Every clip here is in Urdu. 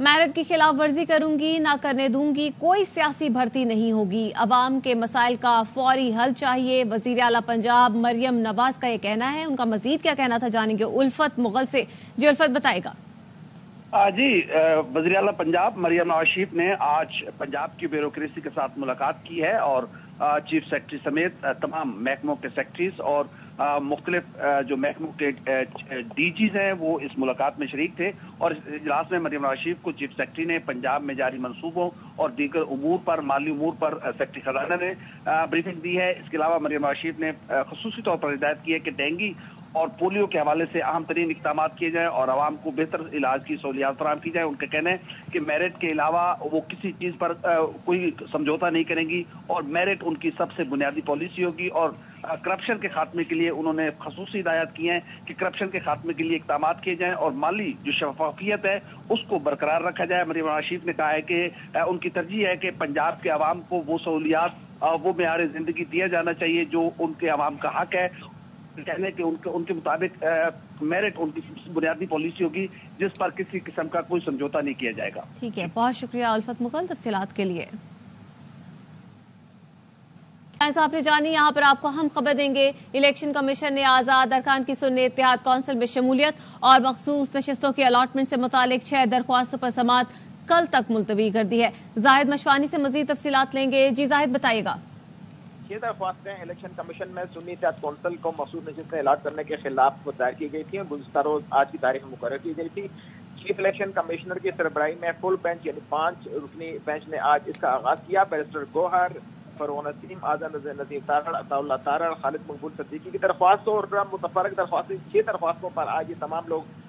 میرٹ کی خلاف ورزی کروں گی، نہ کرنے دوں گی، کوئی سیاسی بھرتی نہیں ہوگی، عوام کے مسائل کا فوری حل چاہیے، وزیر اعلیٰ پنجاب مریم نواز کا یہ کہنا ہے۔ ان کا مزید کیا کہنا تھا جانیں گے الفت مغل سے۔ جی الفت بتائے گا۔ جی وزیر اعلیٰ پنجاب مریم نواز شریف نے آج پنجاب کی بیوروکریسی کے ساتھ ملاقات کی ہے اور چیف سیکرٹری سمیت تمام محکموں کے سیکرٹریز اور مختلف جو محکموں کے ڈی جیز ہیں وہ اس ملاقات میں شریک تھے، اور اس اجلاس میں مریم نواز شریف کو چیف سیکرٹری نے پنجاب میں جاری منصوبوں اور دیگر امور پر، مالی امور پر سیکرٹری خزانہ نے بریفنگ دی ہے۔ اس کے علاوہ مریم نواز شریف نے خصوصی طور پر ہدایت کی ہے کہ ڈینگی اور پولیو کے حوالے سے اہم ترین اقدامات کیے جائیں اور عوام کو بہتر علاج کی سہولیات فراہم کی جائیں۔ ان کا کہنا ہے کہ میرٹ کے علاوہ وہ کسی چیز پر کوئی سمجھوتا نہیں کریں گی اور میرٹ ان کی سب سے بنیادی پالیسی ہوگی، اور کرپشن کے خاتمے کے لیے انہوں نے خصوصی ہدایات کی ہیں کہ کرپشن کے خاتمے کے لیے اقدامات کیے جائیں اور مالی جو شفافیت ہے اس کو برقرار رکھا جائے۔ مریم نواز شریف نے کہا ہے کہ ان کی ترجیح ہے کہ پنجاب کے عوام کو وہ سہولیات، وہ معیار زندگی دیا جانا چاہیے جو ان کے عوام کا حق ہے۔ کہنے کہ ان کے مطابق میرٹ ان کی بنیادی پالیسی ہوگی جس پر کسی قسم کا کوئی سمجھوتا نہیں کیا جائے گا۔ ٹھیک ہے، بہت شکریہ الفت مغل تفصیلات کے لیے۔ آپ نے جانی، یہاں پر آپ کو ہم خبر دیں گے، الیکشن کمیشن نے آزاد ارکان کی سننے اتحاد کونسل میں شمولیت اور مخصوص نشستوں کی الاٹمنٹ سے متعلق 6 درخواستوں پر سماعت کل تک ملتوی کر دی ہے۔ زاہد مشوانی سے مزید تفصیلات لیں گے۔ جی زاہد بتائیے گا۔ یہ درخواستیں الیکشن کمیشن میں سنی اتحاد کونسل کو مخصوص نشستیں الاٹ کرنے کے خلاف دائر کی گئی تھی اور گزشتہ روز آج کی تاریخ مقرر کی گئی تھی۔ چیف الیکشن کمشنر کی سربراہی میں فل بینچ یعنی 5 رکنی بینچ نے آج اس کا آغاز کیا۔ بیرسٹر گوہر، فروغ نسیم، آزاد نذیر تارڑ، عطا اللہ تارڑ، خالد مقبول صدیقی کی درخواستوں اور متفرق درخواستوں 6 درخواستوں پر آج یہ تمام لوگ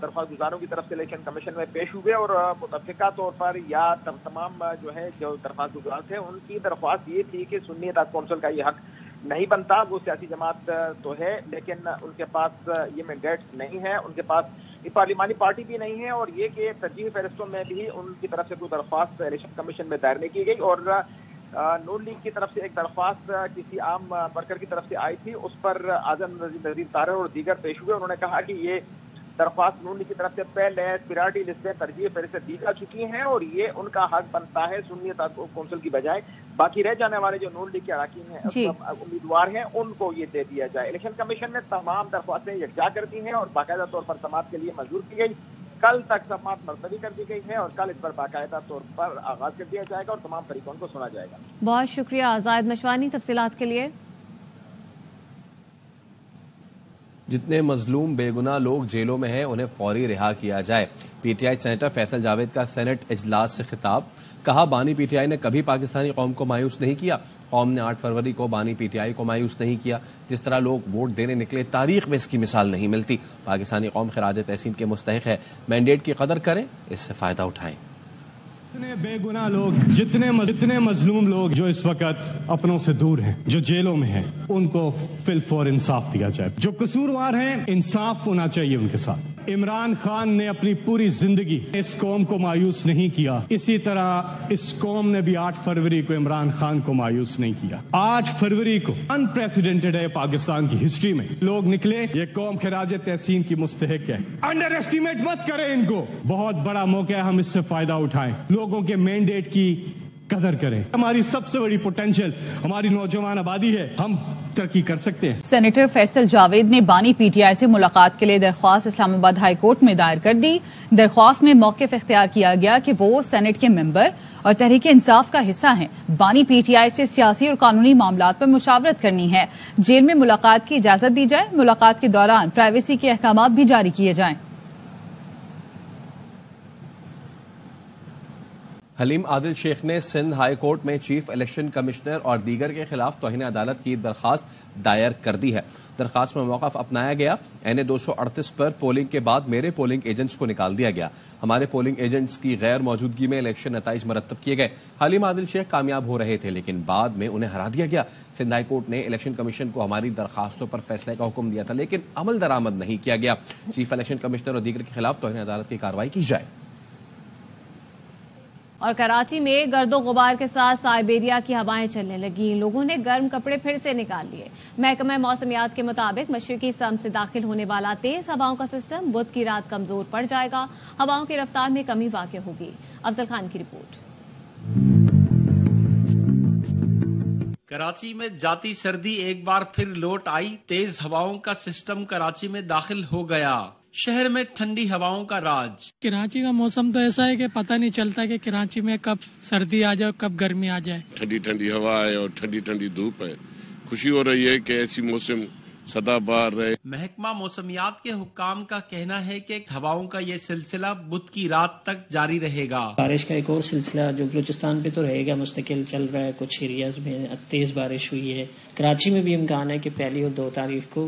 درخواست گزاروں کی طرف سے الیکشن کمیشن میں پیش ہوئے اور متفقہ طور پر یا تمام جو درخواست گزار تھے ان کی درخواست یہ تھی کہ سنی اتحاد کونسل کا یہ حق نہیں بنتا۔ وہ سیاسی جماعت تو ہے لیکن ان کے پاس یہ مینڈیٹ نہیں ہے، ان کے پاس یہ پارلیمانی پارٹی بھی نہیں ہے، اور یہ کہ ترجیحی فہرستوں میں بھی ان کی طرف سے کوئی درخواست الیکشن کمیشن میں دائر نہیں کی گئی، اور نون لیگ کی طرف سے ایک درخواست کسی عام ورکر کی طرف سے آئی تھی، اس پر آزاد نذیر تارڑ اور دیگر پیش ہوئے۔ انہوں نے کہا کہ یہ درخواست نون لیگ کی طرف سے پہلے پریورٹی لسٹ میں ترجیح فہرستیں دی جا چکی ہیں اور یہ ان کا حق بنتا ہے سنی اتحاد کونسل کی بجائے باقی رہ جانے والے جو نون لیگ کے اراکین ہیں امیدوار ہیں ان کو یہ دے دیا جائے۔ الیکشن کمیشن نے تمام درخواستیں یکجا کر دی ہیں اور باقاعدہ طور پر سماعت کے لیے منظور کی گئی۔ کل تک سماعت ملتوی کر دی گئی ہے اور کل اس پر باقاعدہ طور پر آغاز کر دیا جائے گا اور تمام فریقوں کو سنا جائے گا۔ بہت شکریہ زاہد مشوانی تفصیلات کے لیے۔ جتنے مظلوم بے گناہ لوگ جیلوں میں ہیں انہیں فوری رہا کیا جائے۔ P T I senator Faisal Javed کا سینٹ اجلاس سے خطاب، کہا بانی پی ٹی آئی نے کبھی پاکستانی قوم کو مایوس نہیں کیا، قوم نے 8 فروری کو بانی پی ٹی آئی کو مایوس نہیں کیا، جس طرح لوگ ووٹ دینے نکلے تاریخ میں اس کی مثال نہیں ملتی۔ پاکستانی قوم خراج تحسین کے مستحق ہے، مینڈیٹ کی قدر کریں، اس سے فائدہ اٹھائیں۔ جتنے بے گناہ لوگ، جتنے مظلوم لوگ جو اس وقت اپنوں سے دور ہیں، جو جیلوں میں ہیں، ان کو فی الفور انصاف دیا جائے۔ جو قصوروار ہیں انصاف ہونا چاہیے ان کے ساتھ۔ عمران خان نے اپنی پوری زندگی اس قوم کو مایوس نہیں کیا، اسی طرح اس قوم نے بھی 8 فروری کو عمران خان کو مایوس نہیں کیا۔ 8 فروری کو انپریسیڈنٹڈ ہے پاکستان کی ہسٹری میں، لوگ نکلے، یہ قوم خراج تحسین کی مستحق ہے۔ انڈر ایسٹیمیٹ مت کریں ان کو، بہت بڑا موقع ہے، ہم اس سے فائدہ اٹھائیں، لوگوں کے مینڈیٹ کی قدر کریں۔ ہماری سب سے بڑی پوٹینشل ہماری نوجوان آبادی ہے، ہم ترقی کر سکتے ہیں۔ سینیٹر فیصل جاوید نے بانی پی ٹی آئی سے ملاقات کے لیے درخواست اسلام آباد ہائی کورٹ میں دائر کر دی۔ درخواست میں موقف اختیار کیا گیا کہ وہ سینٹ کے ممبر اور تحریک انصاف کا حصہ ہیں، بانی پی ٹی آئی سے سیاسی اور قانونی معاملات پر مشاورت کرنی ہے، جیل میں ملاقات کی اجازت دی جائے، ملاقات کے دوران پرائیویسی کے احکامات بھی جاری کیے جائیں۔ حلیم عادل شیخ نے سندھ ہائی کورٹ میں چیف الیکشن کمشنر اور دیگر کے خلاف توہین عدالت کی درخواست دائر کر دی ہے۔ درخواست میں موقف اپنایا گیا، این 238 پر پولنگ کے بعد میرے پولنگ ایجنٹس کو نکال دیا گیا، ہمارے پولنگ ایجنٹس کی غیر موجودگی میں الیکشن نتائج مرتب کیے گئے۔ حلیم عادل شیخ کامیاب ہو رہے تھے لیکن بعد میں انہیں ہرا دیا گیا۔ سندھ ہائی کورٹ نے الیکشن کمیشن کو ہماری درخواستوں پر فیصلے کا حکم دیا تھا لیکن عمل درآمد نہیں کیا گیا، چیف الیکشن کمشنر اور دیگر کے خلاف توہین عدالت کی کارروائی کی جائے۔ اور کراچی میں گرد و غبار کے ساتھ سائبیریا کی ہوائیں چلنے لگیں. لوگوں نے گرم کپڑے پھر سے نکال لیے. محکمہ موسمیات کے مطابق مشرقی سمت سے داخل ہونے والا تیز ہواؤں کا سسٹم بدھ کی رات کمزور پڑ جائے گا. ہواؤں کی رفتار میں کمی واقع ہوگی. افضل خان کی رپورٹ. کراچی میں جاتی سردی ایک بار پھر لوٹ آئی. تیز ہواؤں کا سسٹم کراچی میں داخل ہو گیا. شہر میں ٹھنڈی ہواؤں کا راج. کراچی کا موسم تو ایسا ہے کہ پتہ نہیں چلتا کہ کراچی میں کب سردی آ جائے اور کب گرمی آ جائے. ٹھنڈی ٹھنڈی ہوا ہے اور ٹھنڈی ٹھنڈی دھوپ ہے. خوشی ہو رہی ہے کہ ایسی موسم سدا بہار رہے. محکمہ موسمیات کے حکام کا کہنا ہے کہ ہواؤں کا یہ سلسلہ بدھ کی رات تک جاری رہے گا. بارش کا ایک اور سلسلہ جو بلوچستان پہ تو رہے گا، مستقل چل رہا ہے. کچھ ایریاز میں تیز بارش ہوئی ہے. کراچی میں بھی امکان ہے کہ 1 اور 2 تاریخ کو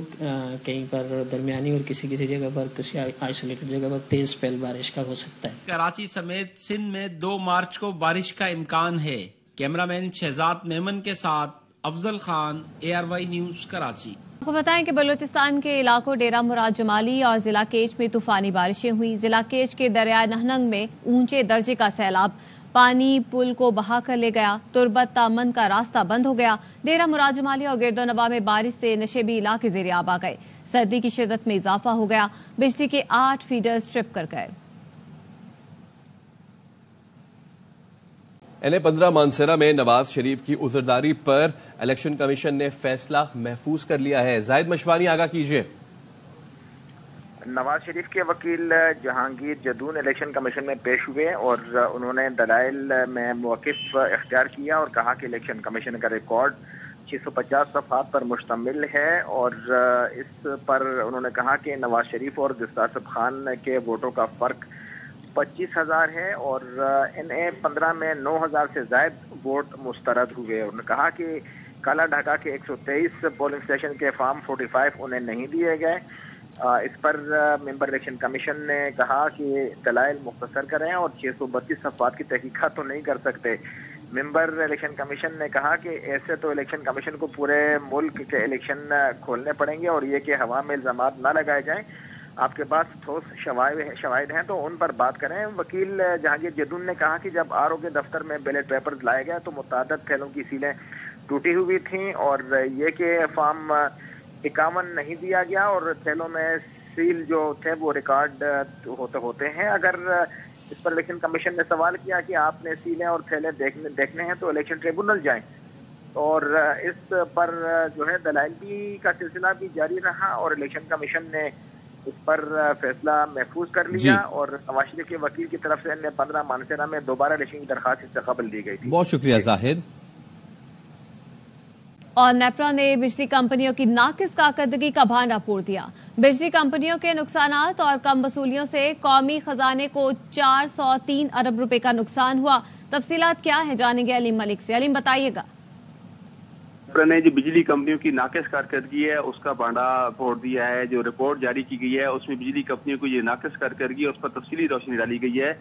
کہیں پر درمیانی اور کسی جگہ پر کسی آئسولیٹڈ جگہ پر تیز سپیل بارش کا ہو سکتا ہے. کراچی سمیت سندھ میں 2 مارچ کو بارش کا امکان ہے. کیمرہ مین شہزاد میمن کے ساتھ افضل خان، ARY نیوز کراچی. آپ کو بتائیں کہ بلوچستان کے علاقوں ڈیرہ مراد جمالی اور ضلع کیچ میں طوفانی بارشیں ہوئی. ضلع کیچ کے دریائے نہنگ میں اونچے درجے کا سیلاب. پانی پل کو بہا کر لے گیا. تربت تامن کا راستہ بند ہو گیا. ڈیرہ مراد جمالی اور گرد و نواح میں بارش سے نشیبی علاقے زیر آب آ گئے. سردی کی شدت میں اضافہ ہو گیا. بجلی کے 8 فیڈرز ٹرپ کر گئے. NA-15 مانسیرہ میں نواز شریف کی عذرداری پر الیکشن کمیشن نے فیصلہ محفوظ کر لیا ہے. زاہد مشوانی آگاہ کیجیے. نواز شریف کے وکیل جہانگیر جدون الیکشن کمیشن میں پیش ہوئے اور انہوں نے دلائل میں موقف اختیار کیا اور کہا کہ الیکشن کمیشن کا ریکارڈ 650 صفحات پر مشتمل ہے. اور اس پر انہوں نے کہا کہ نواز شریف اور دستار خان کے ووٹوں کا فرق 25,000 ہے اور NA-15 میں 9,000 سے زائد ووٹ مسترد ہوئے. انہوں نے کہا کہ کالا ڈھاکہ کے 123 پولنگ اسٹیشن کے فارم 45 انہیں نہیں دیے گئے. اس پر ممبر الیکشن کمیشن نے کہا کہ دلائل مختصر کریں اور 632 صفحات کی تحقیقات تو نہیں کر سکتے. ممبر الیکشن کمیشن نے کہا کہ ایسے تو الیکشن کمیشن کو پورے ملک کے الیکشن کھولنے پڑیں گے اور یہ کہ ہوا میں الزامات نہ لگائے جائیں. آپ کے پاس ٹھوس شواہد ہیں تو ان پر بات کریں. وکیل جہانگیر جدون نے کہا کہ جب RO کے دفتر میں بیلٹ پیپرز لائے گئے تو متعدد تھیلوں کی سیلیں ٹوٹی ہوئی تھیں اور یہ کہ فارم 51 نہیں دیا گیا اور تھیلوں میں سیل جو تھے وہ ریکارڈ ہوتے ہیں. اگر اس پر الیکشن کمیشن نے سوال کیا کہ آپ نے سیلیں اور تھیلے دیکھنے ہیں تو الیکشن ٹریبونل جائیں. اور اس پر جو ہے دلائل کا سلسلہ بھی جاری رہا اور الیکشن کمیشن نے اس پر فیصلہ محفوظ کر لیا. اور نواز شریف کے وکیل کی طرف سے NA-15 مانسیرہ میں دوبارہ الیکشن کی درخواست اس سے قبل دی گئی تھی. بہت شکریہ زاہد. اور نیپرا نے بجلی کمپنیوں کی ناقص کارکردگی کا بھانڈا پھوڑ دیا. بجلی کمپنیوں کے نقصانات اور کم وصولیوں سے قومی خزانے کو 403 ارب روپے کا نقصان ہوا. تفصیلات کیا ہیں جانیں گے علیم ملک سے. علیم بتائیے گا. نے جو بجلی کمپنیوں کی ناقص کارکردگی ہے اس کا بانڈا پھوڑ دیا ہے. جو رپورٹ جاری کی گئی ہے اس میں بجلی کمپنیوں کو یہ ناقص کارکردگی ہے اس پر تفصیلی روشنی ڈالی گئی ہے.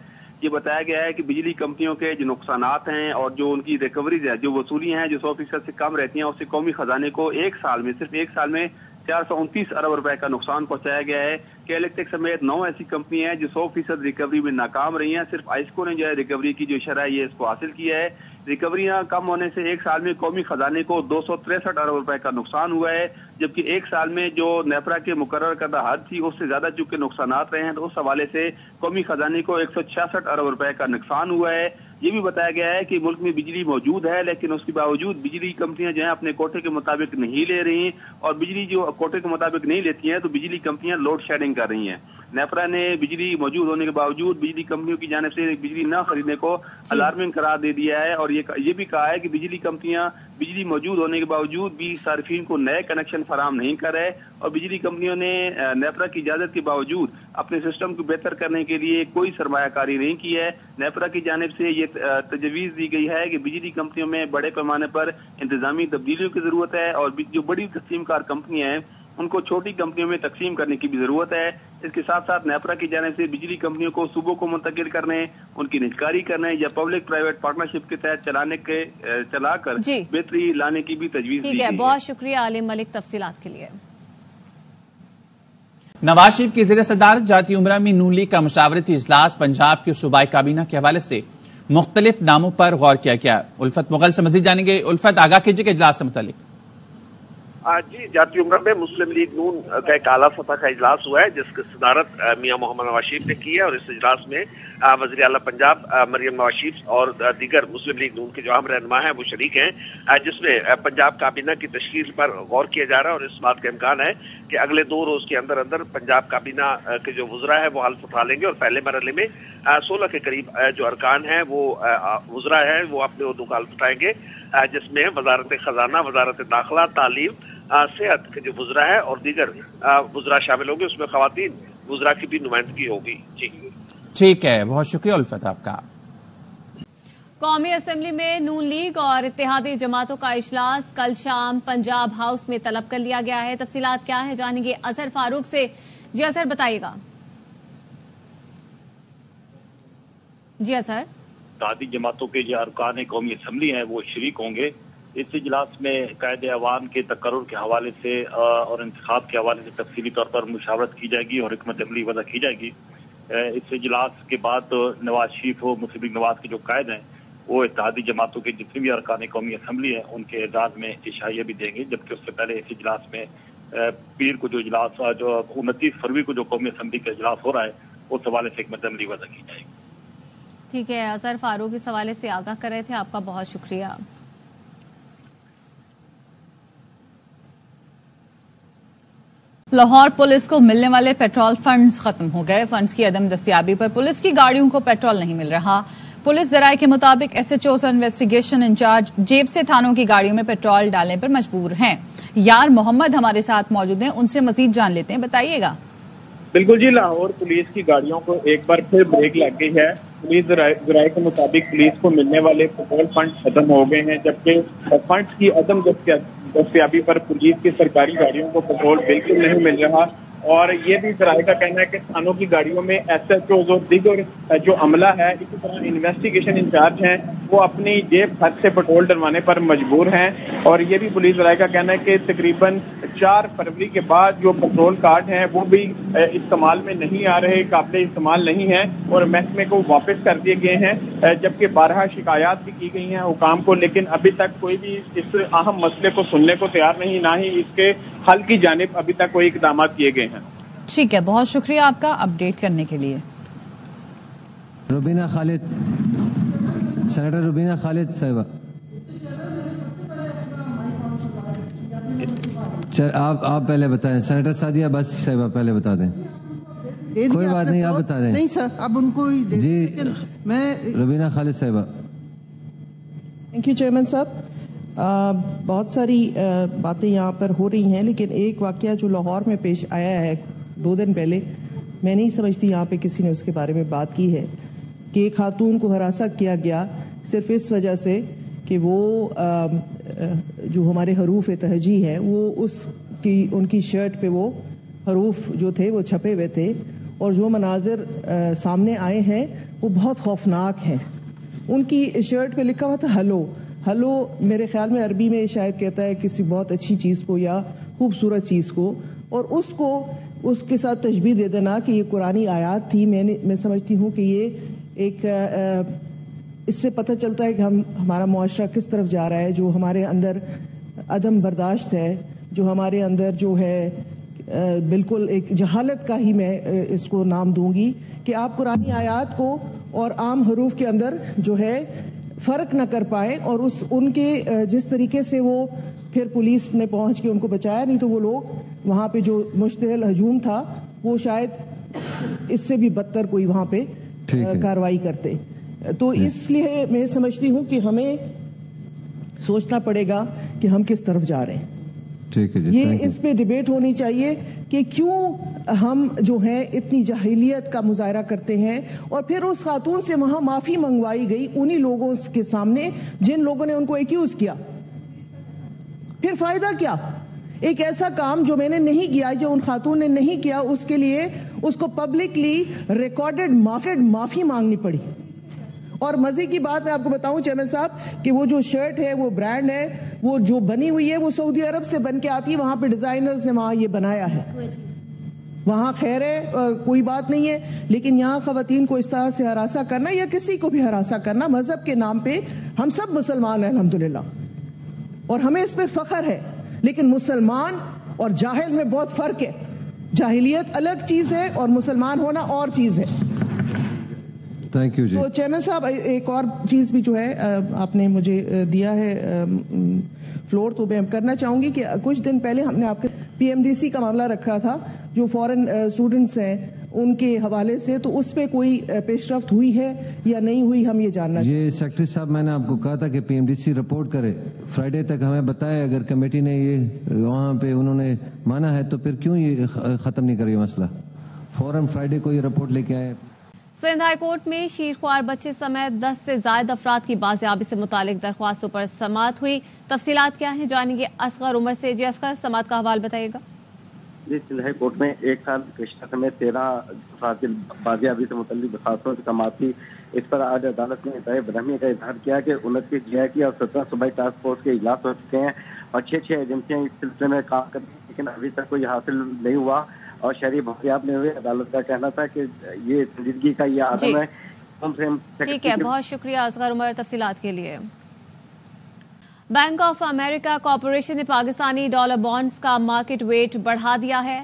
یہ بتایا گیا ہے کہ بجلی کمپنیوں کے جو نقصانات ہیں اور جو ان کی ریکوریز ہے، جو وصولیاں ہیں جو 100% سے کم رہتی ہیں، اس سے قومی خزانے کو صرف ایک سال میں 429 ارب روپے کا نقصان پہنچایا گیا ہے. کہ الیکٹرک سمیت 9 ایسی کمپنی ہیں جو 100% ریکوری میں ناکام رہی ہیں. صرف آئسکو نے جو ہے ریکوری کی جو شرح یہ اس کو حاصل کیا ہے. ریکوریاں کم ہونے سے ایک سال میں قومی خزانے کو 263 ارب روپے کا نقصان ہوا ہے، جبکہ ایک سال میں جو نیپرا کے مقرر کردہ حد تھی اس سے زیادہ چونکہ نقصانات رہے ہیں تو اس حوالے سے قومی خزانے کو 166 ارب روپے کا نقصان ہوا ہے. یہ بھی بتایا گیا ہے کہ ملک میں بجلی موجود ہے لیکن اس کے باوجود بجلی کمپنیاں جو ہیں اپنے کوٹے کے مطابق نہیں لے رہی ہیں اور بجلی جو کوٹے کے مطابق نہیں لیتی ہیں تو بجلی کمپنیاں لوڈ شیڈنگ کر رہی ہیں. نیپرا نے بجلی موجود ہونے کے باوجود بجلی کمپنیوں کی جانب سے بجلی نہ خریدنے کو الارمنگ قرار دے دیا ہے اور یہ بھی کہا ہے کہ بجلی کمپنیاں بجلی موجود ہونے کے باوجود بھی صارفین کو نئے کنیکشن فراہم نہیں کر رہے اور بجلی کمپنیوں نے نیپرا کی اجازت کے باوجود اپنے سسٹم کو بہتر کرنے کے لیے کوئی سرمایہ کاری نہیں کی ہے. نیپرا کی جانب سے یہ تجویز دی گئی ہے کہ بجلی کمپنیوں میں بڑے پیمانے پر انتظامی تبدیلیوں کی ضرورت ہے اور جو بڑی تقسیم کار کمپنیاں ہیں ان کو چھوٹی کمپنیوں میں تقسیم کرنے کی بھی ضرورت ہے. اس کے ساتھ ساتھ نیپرا کی جانب سے بجلی کمپنیوں کو صوبوں کو منتقل کرنے، ان کی نجکاری کرنے یا پبلک پرائیویٹ پارٹنرشپ کے تحت چلا کر بہتری لانے کی بھی تجویز دی گئی ہے. بہت شکریہ علیم ملک تفصیلات کے لیے. نواز شریف کی زیر صدارت جاتی عمرہ میں نون لیگ کا مشاورتی اجلاس پنجاب کی صوبائی کابینہ کے حوالے سے مختلف ناموں پر غور کیا گیا. الفت مغل سے مزید جانیں گے. الفت، آگاہ کیجیے کہ اجلاس سے متعلق. جی، جاتی عمرہ میں مسلم لیگ نون کا ایک اعلیٰ سطح کا اجلاس ہوا ہے جس کی صدارت میاں محمد نواز شریف نے کی ہے، اور اس اجلاس میں وزیر اعلیٰ پنجاب مریم نواز شریف اور دیگر مسلم لیگ نون کے جو اہم رہنما ہیں وہ شریک ہیں، جس میں پنجاب کابینہ کی تشکیل پر غور کیا جا رہا ہے، اور اس بات کا امکان ہے کہ اگلے 2 روز کے اندر اندر پنجاب کابینہ کے جو وزراء ہیں وہ حلف اٹھا لیں گے، اور پہلے مرحلے میں 16 کے قریب جو ارکان ہیں وہ وزراء ہیں وہ اپنے عہدوں کا حلف اٹھائیں گے، جس میں وزارت خزانہ، وزارت داخلہ، تعلیم، صحت کے جو وزراء ہیں اور دیگر وزراء شامل ہوں گے. اس میں خواتین وزراء کی بھی نمائندگی ہوگی. جی ٹھیک ہے، بہت شکریہ الفت آپ کا. قومی اسمبلی میں نون لیگ اور اتحادی جماعتوں کا اجلاس کل شام پنجاب ہاؤس میں طلب کر لیا گیا ہے. تفصیلات کیا ہیں جانیں گے اظہر فاروق سے. جی اظہر، بتائیے گا. جی اظہر. اتحادی جماعتوں کے جو ارکان قومی اسمبلی ہیں وہ شریک ہوں گے. اس اجلاس میں قائد عوام کے تقرر کے حوالے سے اور انتخاب کے حوالے سے تفصیلی طور پر مشاورت کی جائے گی اور حکمت عملی وضع کی جائے گی. اس اجلاس کے بعد نواز شریف و مسلم لیگ نواز کے جو قائد ہیں وہ اتحادی جماعتوں کے جتنے بھی ارکان قومی اسمبلی ہیں ان کے اعزاز میں عشائیہ بھی دیں گے، جبکہ اس سے پہلے اس اجلاس میں پیر کو جو اجلاس جو 29 فروری کو جو قومی اسمبلی کا اجلاس ہو رہا ہے اس حوالے سے حکمت عملی وضع کی جائے گی. ٹھیک ہے، اظہر فاروق اس حوالے سے آگاہ کر رہے تھے. آپ کا بہت شکریہ. لاہور پولیس کو ملنے والے پیٹرول فنڈز ختم ہو گئے. فنڈز کی عدم دستیابی پر پولیس کی گاڑیوں کو پیٹرول نہیں مل رہا. پولیس ذرائع کے مطابق ایس ایچ اوز اور انویسٹیگیشن انچارج جیب سے تھانوں کی گاڑیوں میں پیٹرول ڈالنے پر مجبور ہیں. یار محمد ہمارے ساتھ موجود ہیں، ان سے مزید جان لیتے ہیں. بتائیے گا. بالکل جی، لاہور پولیس کی گاڑیوں کو ایک بار پھر بریک لگ گئی ہے. پولیس ذرائع کے مطابق پولیس کو ملنے والے پیٹرول فنڈ ختم ہو گئے ہیں، جبکہ فنڈ کی عدم دستیابی پر پولیس کی سرکاری گاڑیوں کو پیٹرول بالکل نہیں مل رہا. اور یہ بھی ذرائع کا کہنا ہے کہ تھانوں کی گاڑیوں میں ایس ایچ اوز اور دیگر جو عملہ ہے، اسی طرح انویسٹیگیشن انچارج ہیں، وہ اپنی جیب خرچ سے پیٹرول ڈلوانے پر مجبور ہیں. اور یہ بھی پولیس ذرائع کا کہنا ہے کہ تقریباً 4 فروری کے بعد جو پیٹرول کارڈ ہیں وہ بھی استعمال میں نہیں آ رہے، قابل استعمال نہیں ہیں اور محکمے کو واپس کر دیے گئے ہیں، جبکہ 12 شکایات بھی کی گئی ہیں حکام کو، لیکن ابھی تک کوئی بھی اس اہم مسئلے کو سننے کو تیار نہیں، نہ ہی اس کے حل کی جانب ابھی تک کوئی اقدامات کیے گئے ہیں. ٹھیک ہے، بہت شکریہ آپ کا اپڈیٹ کرنے کے لیے. روبینہ خالد، سینیٹر روبینہ خالد صاحبہ، آپ پہلے بتائیں. سینیٹر سعدیہ بس صاحبہ پہلے بتا دیں. کوئی بات نہیں، آپ بتا دیں. نہیں سر، اب ان کو جی. میں روبینہ خالد صاحبہ. تھینک یو چیئرمین صاحب. بہت ساری باتیں یہاں پر ہو رہی ہیں، لیکن ایک واقعہ جو لاہور میں پیش آیا ہے 2 دن پہلے، میں نہیں سمجھتی یہاں پہ کسی نے اس کے بارے میں بات کی ہے، کہ ایک خاتون کو ہراساں کیا گیا صرف اس وجہ سے کہ وہ جو ہمارے حروف تہجی ہیں وہ ان کی شرٹ پہ وہ حروف جو تھے وہ چھپے ہوئے تھے، اور جو مناظر سامنے آئے ہیں وہ بہت خوفناک ہیں. ان کی شرٹ پہ لکھا ہوا تھا ہلو، میرے خیال میں عربی میں شاید کہتا ہے کسی بہت اچھی چیز کو یا خوبصورت چیز کو، اور اس کے ساتھ تشبیہ دے دینا کہ یہ قرآنی آیات تھی. میں سمجھتی ہوں کہ یہ ایک اس سے پتہ چلتا ہے کہ ہمارا معاشرہ کس طرف جا رہا ہے. جو ہمارے اندر عدم برداشت ہے، جو ہمارے اندر جو ہے بالکل ایک جہالت کا ہی میں اس کو نام دوں گی، کہ آپ قرآنی آیات کو اور عام حروف کے اندر جو ہے فرق نہ کر پائیں، اور ان کے جس طریقے سے وہ پھر پولیس نے پہنچ کے ان کو بچایا، نہیں تو وہ لوگ وہاں پہ جو مشتعل ہجوم تھا وہ شاید اس سے بھی بدتر کوئی وہاں پہ کارروائی کرتے. تو اس لیے میں سمجھتی ہوں کہ ہمیں سوچنا پڑے گا کہ ہم کس طرف جا رہے ہیں. یہ اس پہ ڈیبیٹ ہونی چاہیے کہ کیوں ہم جو ہیں اتنی جاہلیت کا مظاہرہ کرتے ہیں، اور پھر اس خاتون سے وہاں معافی منگوائی گئی انہی لوگوں کے سامنے جن لوگوں نے ان کو ایکیوز کیا. پھر فائدہ کیا؟ ایک ایسا کام جو میں نے نہیں کیا، جو ان خاتون نے نہیں کیا، اس کے لیے اس کو پبلکلی ریکارڈڈ معافی مانگنی پڑی. اور مزے کی بات میں آپ کو بتاؤں چیئرمین صاحب کہ وہ جو شرٹ ہے، وہ برانڈ ہے، وہ جو بنی ہوئی ہے وہ سعودی عرب سے بن کے آتی ہے، وہاں پہ ڈیزائنرز نے وہاں یہ بنایا ہے. وہاں خیر ہے، کوئی بات نہیں ہے، لیکن یہاں خواتین کو اس طرح سے ہراساں کرنا یا کسی کو بھی ہراساں کرنا مذہب کے نام پہ، ہم سب مسلمان ہیں الحمدللہ اور ہمیں اس پہ فخر ہے، لیکن مسلمان اور جاہل میں بہت فرق ہے. جاہلیت الگ چیز ہے اور مسلمان ہونا اور چیز ہے. تھینک یو جی. تو چیئرمین صاحب ایک اور چیز بھی جو ہے آپ نے مجھے دیا ہے فلور، تو میں کرنا چاہوں گی کہ کچھ دن پہلے ہم نے آپ کے پی ایم ڈی سی کا معاملہ رکھا تھا جو فورن اسٹوڈنٹس ہیں ان کے حوالے سے، تو اس پہ کوئی پیش رفت ہوئی ہے یا نہیں ہوئی، ہم یہ جاننا چاہتے ہیں. یہ سیکرٹری صاحب میں نے آپ کو کہا تھا کہ P M D C report کرے، فرائیڈے تک ہمیں بتائے. اگر کمیٹی نے یہ وہاں پہ انہوں نے مانا ہے تو پھر کیوں یہ ختم نہیں کرے یہ مسئلہ؟ فوراً فرائیڈے کو یہ رپورٹ لے کے آئے. سندھ ہائی کورٹ میں شیرخوار بچے سمیت 10 سے زائد افراد کی بازیابی سے متعلق درخواستوں پر سماعت ہوئی. تفصیلات کیا ہیں جانیں گے اصغر عمر سے. جی اصغر، سماعت کا حوال بتائیے گا. جی، سندھ ہائی کورٹ میں 1 سال کشتہ سمیت 13 افراد کی بازیابی سے متعلق درخواستوں کی سماعت تھی. اس پر آج عدالت نے انتہائی برہمی کا اظہار کیا کہ 29 جے کی اور 17 صوبائی ٹاسک فورس کے اجلاس ہو چکے ہیں اور 6 ایجنسیاں اس سلسلے میں کام کر رہی ہیں، لیکن ابھی تک کوئی حاصل نہیں ہوا اور شہری بحثیاب نے ہوئے. عدالت کا کہنا تھا کہ یہ سنجیدگی کا یہ عدم ہے. ٹھیک ہے، بہت شکریہ اصغر عمر تفصیلات کے لیے. بینک آف امریکہ کارپوریشن نے پاکستانی ڈالر بانڈز کا مارکیٹ ویٹ بڑھا دیا ہے.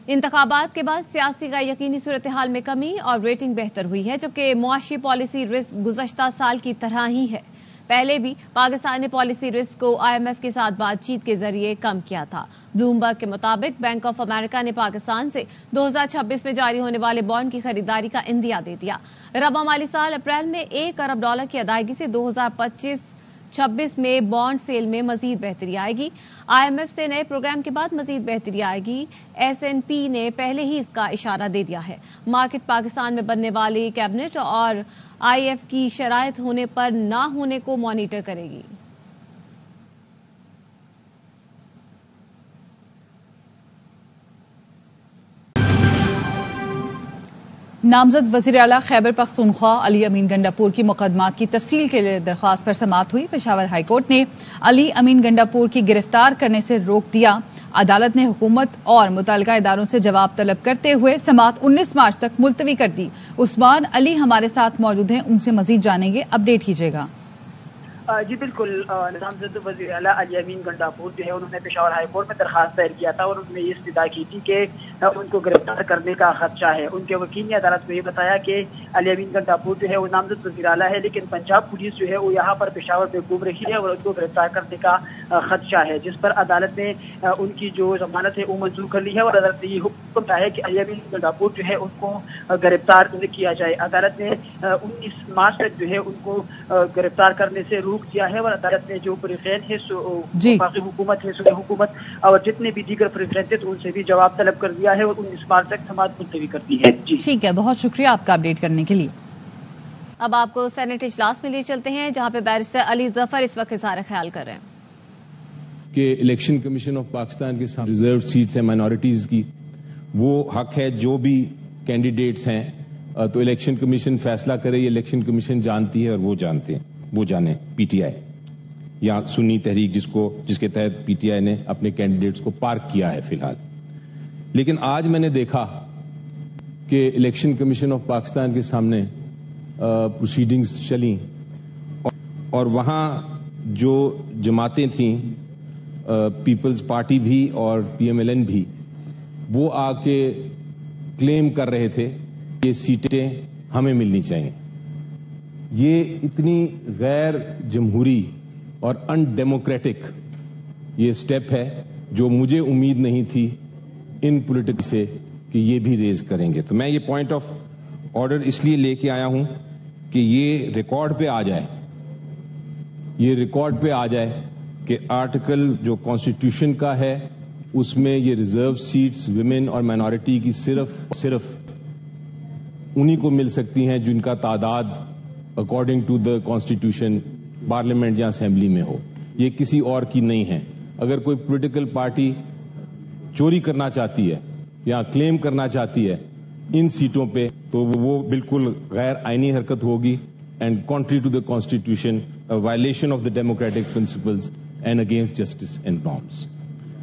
انتخابات کے بعد سیاسی غیر یقینی صورتحال میں کمی اور ریٹنگ بہتر ہوئی ہے، جبکہ معاشی پالیسی رسک گزشتہ سال کی طرح ہی ہے. پہلے بھی پاکستان نے پالیسی رسک کو IMF کے ساتھ بات چیت کے ذریعے کم کیا تھا. بلومبرگ کے مطابق بینک آف امریکہ نے پاکستان سے 2026 میں جاری ہونے والے بانڈ کی خریداری کا عندیہ دے دیا. ربع مالی سال اپریل میں $1 ارب کی ادائیگی سے 2025-26 میں بانڈ سیل میں مزید بہتری آئے گی. IMF سے نئے پروگرام کے بعد مزید بہتری آئے گی. S&P نے پہلے ہی اس کا اشارہ دے دیا ہے. مارکیٹ پاکستان میں بننے والی کیبنٹ اور IF کی شرائط ہونے پر نہ ہونے کو مانیٹر کرے گی. نامزد وزیر اعلیٰ خیبر پختونخوا علی امین گنڈاپور کی مقدمات کی تفصیل کے لیے درخواست پر سماعت ہوئی. پشاور ہائی کورٹ نے علی امین گنڈاپور کی گرفتار کرنے سے روک دیا. عدالت نے حکومت اور متعلقہ اداروں سے جواب طلب کرتے ہوئے سماعت 19 مارچ تک ملتوی کر دی. عثمان علی ہمارے ساتھ موجود ہیں، ان سے مزید جانیں گے. اپڈیٹ کیجیے گا. جی بالکل، نامزد وزیر اعلیٰ علی امین گنڈاپور جو ہے انہوں نے پشاور ہائی کورٹ میں درخواست دائر کیا تھا اور انہوں نے یہ استدعا کی تھی کہ ان کو گرفتار کرنے کا خدشہ ہے. ان کے وکیل نے عدالت میں یہ بتایا کہ علی امین گنڈاپور جو ہے وہ نامزد وزیر اعلیٰ ہے، لیکن پنجاب پولیس جو ہے وہ یہاں پر پشاور پہ گھوم رہی ہے اور ان کو گرفتار کرنے کا خدشہ ہے، جس پر عدالت نے ان کی جو ضمانت ہے وہ منظور کر لی ہے اور عدالت نے یہ حکم دیا ہے کہ علی امین گنڈاپور جو ہے ان کو گرفتار کیا جائے. عدالت نے 19 مارچ تک جو ہے ان کو گرفتار کرنے سے روک دیا ہے اور عدالت نے جو فریقین ہے وفاقی حکومت ہے، صوبائی حکومت اور جتنے بھی دیگر فریقین تھے ان سے بھی جواب طلب کر دیا ہے اور 19 مارچ تک سماعت ملتوی کر دی ہے. جی ٹھیک ہے، بہت شکریہ آپ کا اپڈیٹ کرنے کے لیے. اب آپ کو سینٹ اجلاس میں لیے چلتے ہیں جہاں پہ بیرسٹر علی ظفر اس وقت اظہار خیال کر رہے ہیں کہ الیکشن کمیشن آف پاکستان کے سامنے ریزرو سیٹس ہیں مائنورٹیز کی، وہ حق ہے جو بھی کینڈیڈیٹس ہیں تو الیکشن کمیشن فیصلہ کرے. یہ الیکشن کمیشن جانتی ہے اور وہ جانتے ہیں، وہ جانے پی ٹی آئی یا سنی تحریک جس کے تحت پی ٹی آئی نے اپنے کینڈیڈیٹس کو پارک کیا ہے فی الحال. لیکن آج میں نے دیکھا کہ الیکشن کمیشن آف پاکستان کے سامنے پروسیڈنگز چلیں اور وہاں جو جماعتیں تھیں، پیپلز پارٹی بھی اور PMLN بھی، وہ آ کے کلیم کر رہے تھے کہ یہ سیٹیں ہمیں ملنی چاہیے. یہ اتنی غیر جمہوری اور ان ڈیموکریٹک یہ سٹیپ ہے جو مجھے امید نہیں تھی ان پولیٹکس سے کہ یہ بھی ریز کریں گے. تو میں یہ پوائنٹ آف آرڈر اس لیے لے کے آیا ہوں کہ یہ ریکارڈ پہ آ جائے کہ آرٹیکل جو کانسٹیٹیوشن کا ہے اس میں یہ ریزرو سیٹس ویمن اور مائنورٹی کی صرف انہی کو مل سکتی ہیں جن کا تعداد according to the constitution parliament یا اسمبلی میں ہو. یہ کسی اور کی نہیں ہے. اگر کوئی پولیٹیکل پارٹی چوری کرنا چاہتی ہے یا کلیم کرنا چاہتی ہے ان سیٹوں پہ تو وہ بالکل غیر آئینی حرکت ہوگی and contrary to the constitution, violation of the democratic principles and against justice and norms.